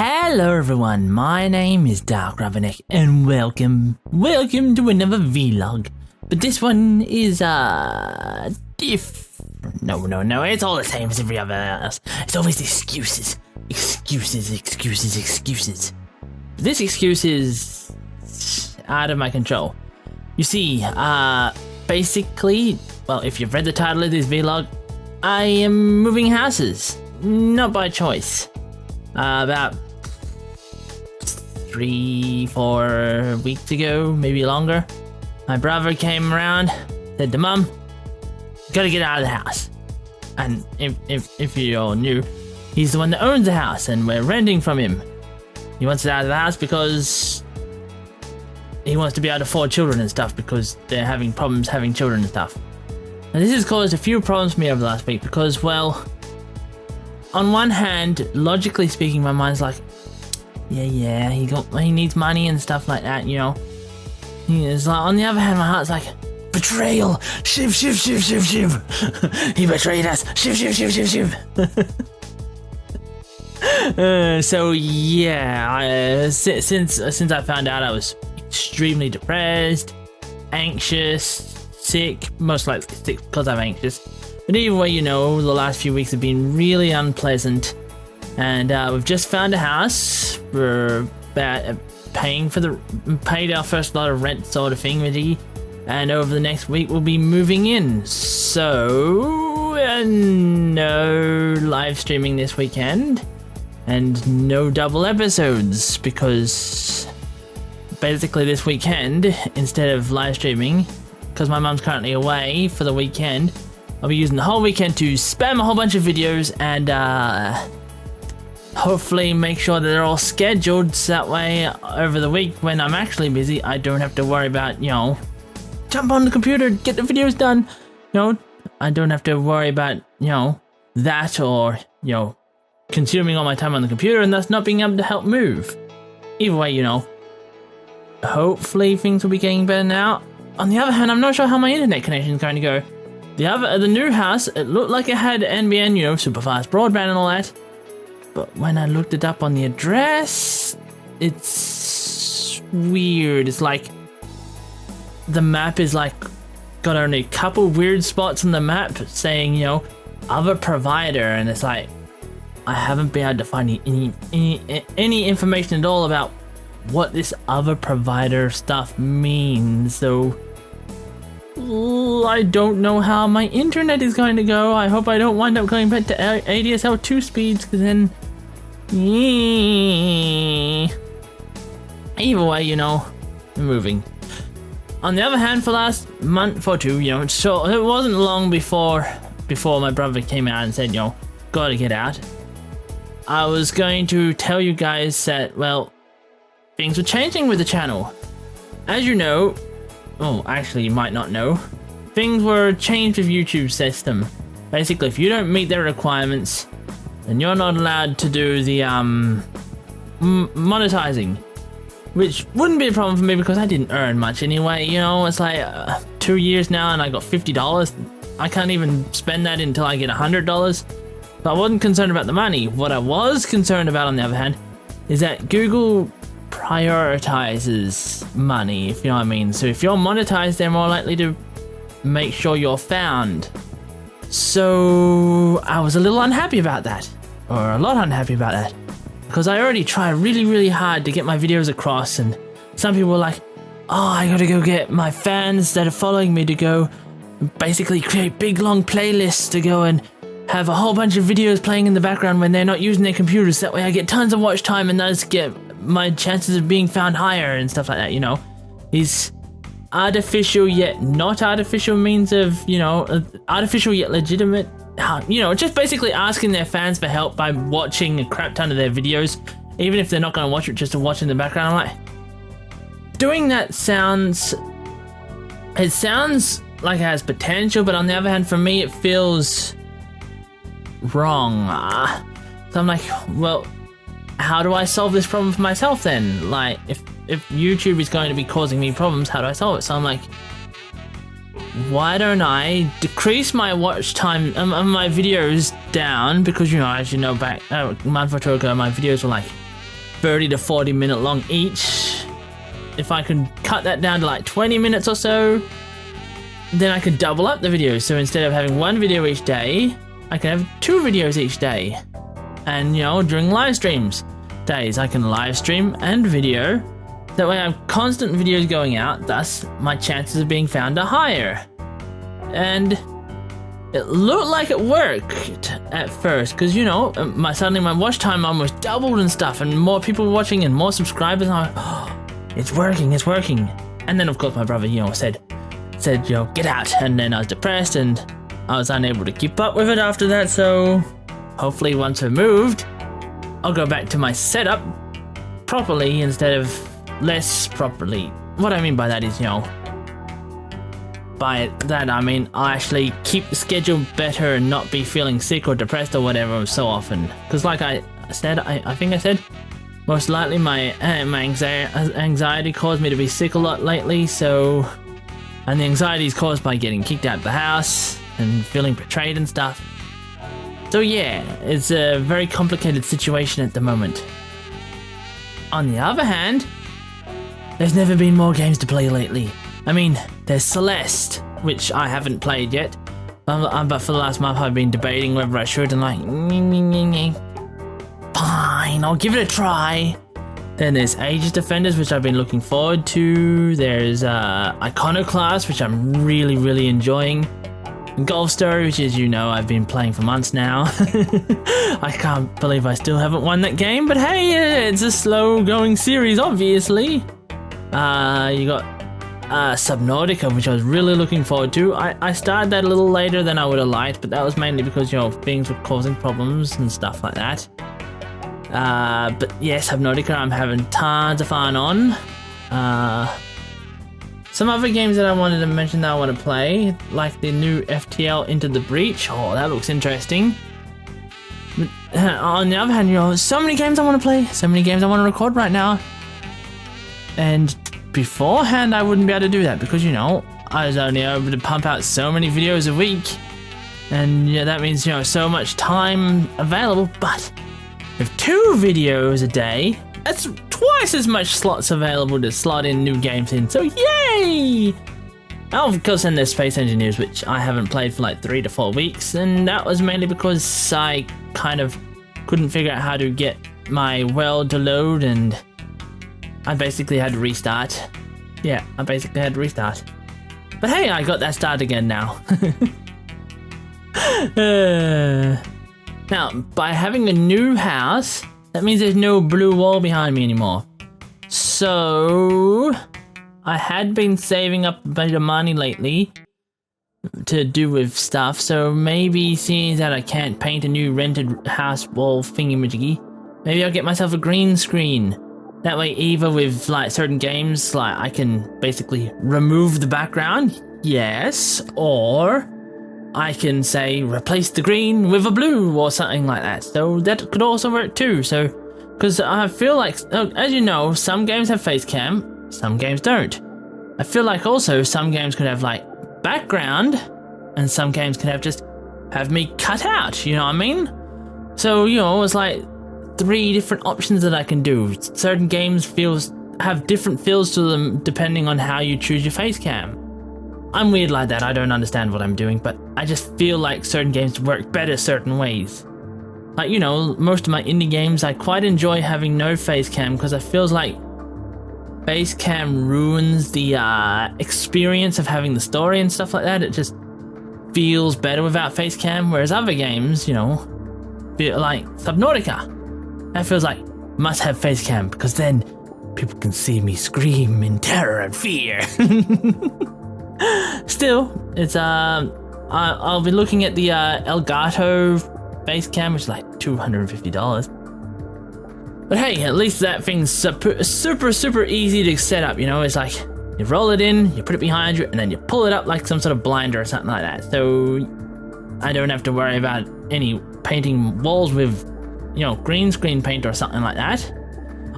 Hello everyone, my name is DarkRubberNeck and welcome to another vlog. But this one is No, it's all the same as every other else. It's always excuses. But this excuse is out of my control. You see, basically, well, if you've read the title of this vlog, I am moving houses. Not by choice. About 3-4 weeks ago, maybe longer, my brother came around, said to Mum, gotta get out of the house. And if you all knew, he's the one that owns the house and we're renting from him. He wants it out of the house because he wants to be able to afford children and stuff because they're having problems having children and stuff. And this has caused a few problems for me over the last week because, well, on one hand, logically speaking, my mind's like, yeah, he needs money and stuff like that, you know. It's like, on the other hand, my heart's like, betrayal, shiv. He betrayed us, shiv. So yeah, since I found out, I was extremely depressed, anxious, sick, most likely sick because I'm anxious. But either way, you know, the last few weeks have been really unpleasant, and we've just found a house. We're about paid our first lot of rent sort of thingy, and over the next week we'll be moving in. So no live streaming this weekend, and no double episodes because basically this weekend, instead of live streaming, because my mum's currently away for the weekend, I'll be using the whole weekend to spam a whole bunch of videos and hopefully make sure that they're all scheduled so that way over the week when I'm actually busy, I don't have to worry about, you know, jump on the computer, get the videos done. You know, I don't have to worry about, you know, that or, you know, consuming all my time on the computer and thus not being able to help move. Either way, you know, hopefully things will be getting better now. On the other hand, I'm not sure how my internet connection is going to go. The new house, it looked like it had NBN, you know, super fast broadband and all that. But when I looked it up on the address, it's weird. It's like the map is like got only a couple weird spots on the map saying, you know, other provider, and it's like I haven't been able to find any information at all about what this other provider stuff means. So I don't know how my internet is going to go. I hope I don't wind up going back to ADSL 2 speeds, because then either way, you know, I'm moving. On the other hand, for last month or two, you know, so it wasn't long before my brother came out and said, you know, gotta get out. I was going to tell you guys that, well, things were changing with the channel. As you know, oh, actually, you might not know, things were changed with YouTube's system. Basically, if you don't meet their requirements, then you're not allowed to do the monetizing, which wouldn't be a problem for me because I didn't earn much anyway. You know, it's like 2 years now and I got $50. I can't even spend that until I get $100. So I wasn't concerned about the money. What I was concerned about, on the other hand, is that Google prioritizes money, if you know what I mean. So if you're monetized, they're more likely to make sure you're found. So I was a little unhappy about that, or a lot unhappy about that, because I already tried really hard to get my videos across, and some people were like, oh, I gotta go get my fans that are following me to go basically create big long playlists to go and have a whole bunch of videos playing in the background when they're not using their computers. That way I get tons of watch time and thus get my chances of being found higher and stuff like that, you know. These artificial yet not artificial means of, you know, artificial yet legitimate, you know, just basically asking their fans for help by watching a crap ton of their videos, even if they're not going to watch it, just to watch in the background. I'm like, doing that sounds like it has potential, but on the other hand, for me, it feels wrong. So I'm like, well, how do I solve this problem for myself then? Like, if YouTube is going to be causing me problems, how do I solve it? So I'm like, why don't I decrease my watch time on my videos down? Because, you know, as you know, back a month or two ago, my videos were like 30 to 40 minute long each. If I could cut that down to like 20 minutes or so, then I could double up the videos. So instead of having one video each day, I can have 2 videos each day. And you know, during live streams days, I can live stream and video. That way I have constant videos going out, thus my chances of being found are higher. And it looked like it worked at first, because you know, suddenly my watch time almost doubled and stuff, and more people were watching and more subscribers, and I'm like, oh, it's working. And then of course my brother, you know, said, you know, get out, and then I was depressed and I was unable to keep up with it after that. So hopefully once we're moved, I'll go back to my setup properly instead of less properly. What I mean by that is, you know, by that I mean I actually keep the schedule better and not be feeling sick or depressed or whatever so often. Because like I said, I think I said, most likely my anxiety caused me to be sick a lot lately. So, and the anxiety is caused by getting kicked out of the house and feeling betrayed and stuff. So yeah, it's a very complicated situation at the moment. On the other hand, there's never been more games to play lately. I mean, there's Celeste, which I haven't played yet, but for the last month I've been debating whether I should, and like, fine, I'll give it a try. Then there's Aegis Defenders, which I've been looking forward to. There's Iconoclast, which I'm really enjoying. Golf Story, which, as you know, I've been playing for months now. I can't believe I still haven't won that game, but hey, it's a slow-going series, obviously. You got Subnautica, which I was really looking forward to. I started that a little later than I would have liked, but that was mainly because, you know, things were causing problems and stuff like that. But yeah, Subnautica I'm having tons of fun on. Some other games that I wanted to mention that I want to play, like the new FTL Into the Breach. Oh, that looks interesting. But on the other hand, you know, so many games I want to play, so many games I want to record right now. And beforehand, I wouldn't be able to do that because, you know, I was only able to pump out so many videos a week. And yeah, that means, you know, so much time available. But with 2 videos a day, that's twice as much slots available to slot in new games in. So yay! Oh, of course, then there's Space Engineers, which I haven't played for like 3 to 4 weeks. And that was mainly because I kind of couldn't figure out how to get my world to load, and I basically had to restart. Yeah, I basically had to restart. But hey, I got that started again now. Now, by having a new house, that means there's no blue wall behind me anymore. So, I had been saving up a bit of money lately to do with stuff, so maybe seeing that I can't paint a new rented house wall thingy-majiggy, maybe I'll get myself a green screen. That way, either with like certain games, like I can basically remove the background, yes, or I can say replace the green with a blue or something like that. So that could also work too. So, because I feel like, as you know, some games have face cam, some games don't. I feel like also some games could have like background, and some games could have me cut out. You know what I mean? So, you know, it's like 3 different options that I can do. Certain games have different feels to them depending on how you choose your face cam. I'm weird like that, I don't understand what I'm doing, but I just feel like certain games work better certain ways. Like, you know, most of my indie games, I quite enjoy having no face cam because it feels like face cam ruins the experience of having the story and stuff like that. It just feels better without face cam, whereas other games, you know, like Subnautica, that feels like must have face cam because then people can see me scream in terror and fear. Still, it's I'll be looking at the Elgato face cam, which is like $250. But hey, at least that thing's super easy to set up. You know, it's like you roll it in, you put it behind you, and then you pull it up like some sort of blinder or something like that. So I don't have to worry about any painting walls with, you know, green screen paint or something like that.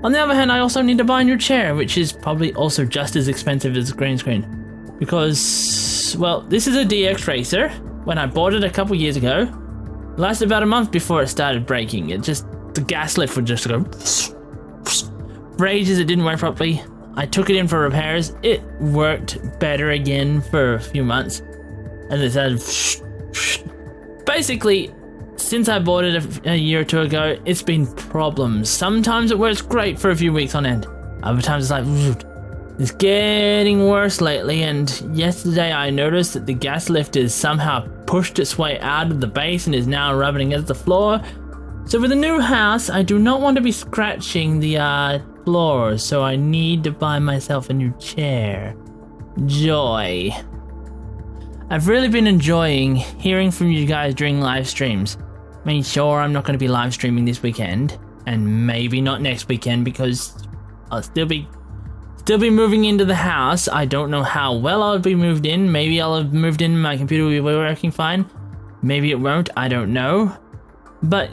On the other hand, I also need to buy a new chair, which is probably also just as expensive as a green screen. Because, well, this is a DX Racer. When I bought it a couple years ago, it lasted about a month before it started breaking. It just, the gas lift would just go, for ages it didn't work properly. I took it in for repairs. It worked better again for a few months. And it said, basically, since I bought it a year or two ago, it's been problems. Sometimes it works great for a few weeks on end. Other times it's like, it's getting worse lately. And yesterday I noticed that the gas lift has somehow pushed its way out of the base and is now rubbing against the floor. So with the new house, I do not want to be scratching the floor, so I need to buy myself a new chair. Joy. I've really been enjoying hearing from you guys during live streams. I mean, sure, I'm not going to be live streaming this weekend, and maybe not next weekend because I'll still be moving into the house. I don't know how well I'll be moved in. Maybe I'll have moved in, my computer will be working fine. Maybe it won't, I don't know. But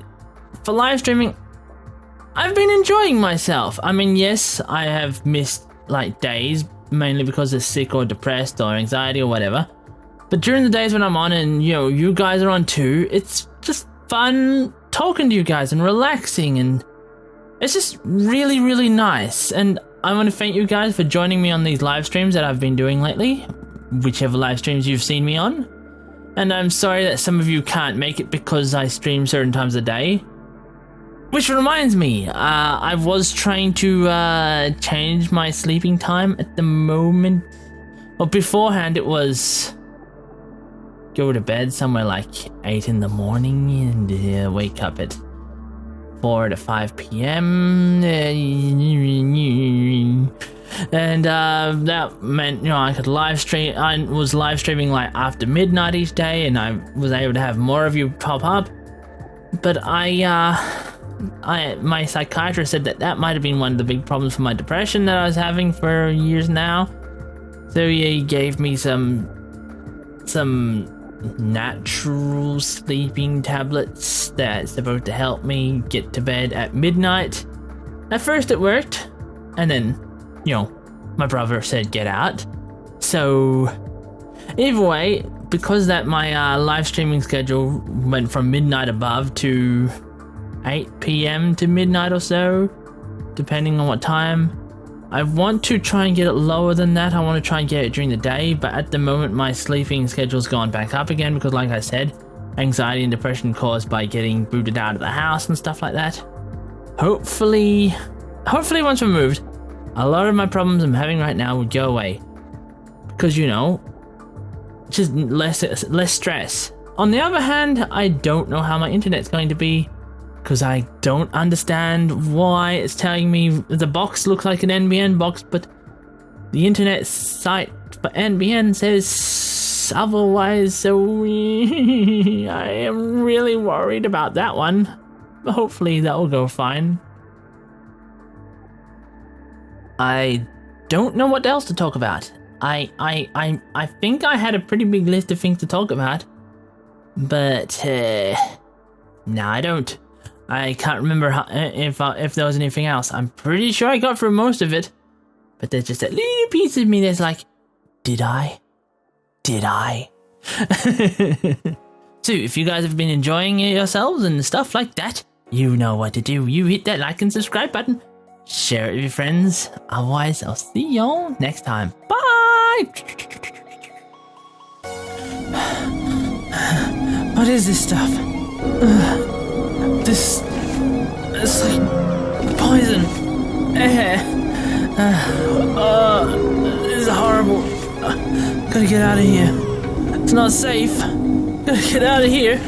for live streaming, I've been enjoying myself. I mean, yes, I have missed like days, mainly because of sick or depressed or anxiety or whatever. But during the days when I'm on and, you know, you guys are on too, it's just fun talking to you guys and relaxing, and it's just really, really nice. And I want to thank you guys for joining me on these live streams that I've been doing lately, whichever live streams you've seen me on. And I'm sorry that some of you can't make it because I stream certain times of the day. Which reminds me, I was trying to change my sleeping time at the moment. Well, beforehand it was go to bed somewhere like 8 in the morning and wake up at 4 to 5 p.m. And that meant, you know, I could live stream. I was live streaming like after midnight each day, and I was able to have more of you pop up. But my psychiatrist said that might have been one of the big problems for my depression that I was having for years now. So he gave me some natural sleeping tablets that's supposed to help me get to bed at midnight. At first it worked, and then, you know, my brother said get out. So either way, because that my live streaming schedule went from midnight above to 8 p.m. to midnight or so, depending on what time. I want to try and get it lower than that. I want to try and get it during the day, but at the moment my sleeping schedule's gone back up again because, like I said, anxiety and depression caused by getting booted out of the house and stuff like that. Hopefully once we're moved, a lot of my problems I'm having right now would go away. Because, you know, just less stress. On the other hand, I don't know how my internet's going to be, because I don't understand why it's telling me the box looks like an NBN box, but the internet site for NBN says otherwise, so I am really worried about that one. But hopefully that will go fine. I don't know what else to talk about. I think I had a pretty big list of things to talk about, but no, I don't. I can't remember if there was anything else. I'm pretty sure I got through most of it, but there's just that little piece of me that's like, did I? So if you guys have been enjoying yourselves and stuff like that, you know what to do. You hit that like and subscribe button, share it with your friends. Otherwise, I'll see y'all next time. Bye! What is this stuff? It's like poison. This is horrible. Gotta get out of here. It's not safe. Gotta get out of here.